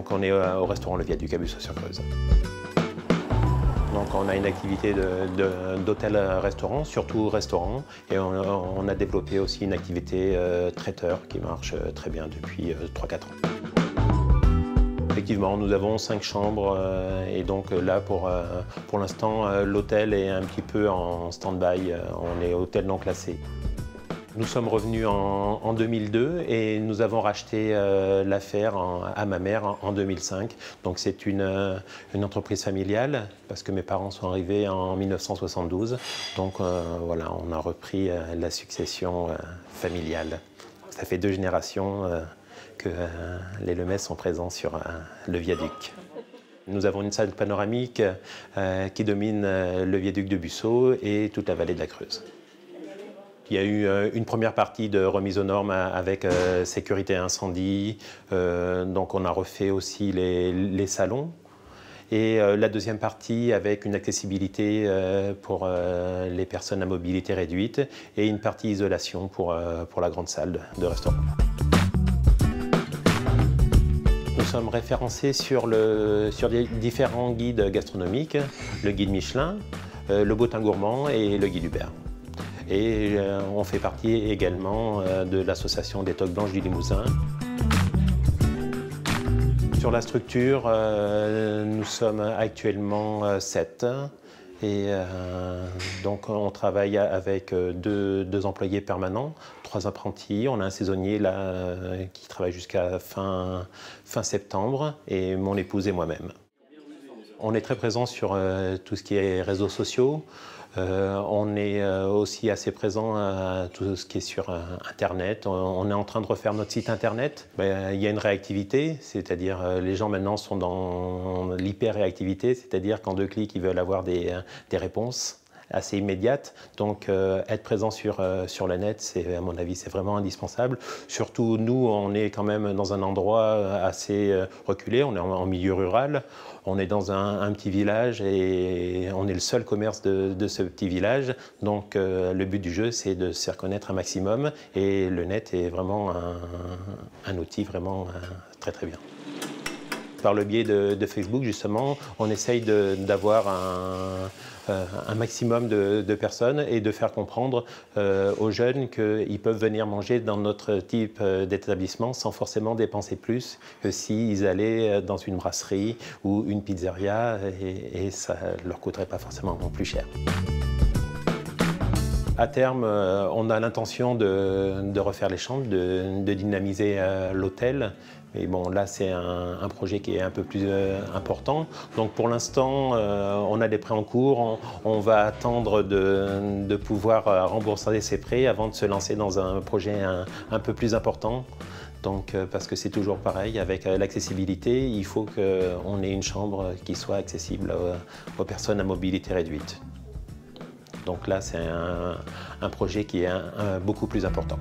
Donc on est au restaurant Le Viaduc à Bussaux-sur-Creuse. Donc on a une activité d'hôtel-restaurant, surtout restaurant, et on a développé aussi une activité traiteur qui marche très bien depuis 3-4 ans. Effectivement, nous avons 5 chambres et donc là, pour l'instant, l'hôtel est un petit peu en stand-by. On est hôtel non classé. Nous sommes revenus en 2002 et nous avons racheté l'affaire à ma mère en 2005. Donc c'est une entreprise familiale parce que mes parents sont arrivés en 1972. Donc voilà, on a repris la succession familiale. Ça fait 2 générations que les Lemay sont présents sur le viaduc. Nous avons une salle panoramique qui domine le viaduc de Bussaux et toute la vallée de la Creuse. Il y a eu une première partie de remise aux normes avec sécurité incendie, donc on a refait aussi les salons. Et la deuxième partie avec une accessibilité pour les personnes à mobilité réduite et une partie isolation pour la grande salle de restaurant. Nous sommes référencés sur différents guides gastronomiques, le guide Michelin, le Bottin Gourmand et le guide Hubert. Et on fait partie également de l'association des Toques Blanches du Limousin. Sur la structure, nous sommes actuellement 7. Et donc on travaille avec deux employés permanents, 3 apprentis. On a un saisonnier là, qui travaille jusqu'à fin septembre, et mon épouse et moi-même. On est très présent sur tout ce qui est réseaux sociaux. On est aussi assez présent à tout ce qui est sur Internet. On est en train de refaire notre site Internet. Il y a une réactivité, c'est-à-dire les gens maintenant sont dans l'hyper-réactivité, c'est-à-dire qu'en 2 clics, ils veulent avoir des réponses assez immédiates. Donc être présent sur le net, à mon avis, c'est vraiment indispensable. Surtout nous, on est quand même dans un endroit assez reculé, on est en milieu rural. On est dans un petit village et on est le seul commerce de ce petit village. Donc le but du jeu, c'est de se faire connaître un maximum. Et le net est vraiment un outil vraiment très très bien. Par le biais de Facebook, justement, on essaye d'avoir un maximum de personnes et de faire comprendre aux jeunes qu'ils peuvent venir manger dans notre type d'établissement sans forcément dépenser plus que s'ils allaient dans une brasserie ou une pizzeria, et ça ne leur coûterait pas forcément plus cher. À terme, on a l'intention de refaire les chambres, de dynamiser l'hôtel. Mais bon, là, c'est un projet qui est un peu plus important. Donc pour l'instant, on a des prêts en cours. On va attendre de pouvoir rembourser ces prêts avant de se lancer dans un projet un peu plus important. Donc, parce que c'est toujours pareil, avec l'accessibilité, il faut qu'on ait une chambre qui soit accessible aux personnes à mobilité réduite. Donc là, c'est un projet qui est beaucoup plus important.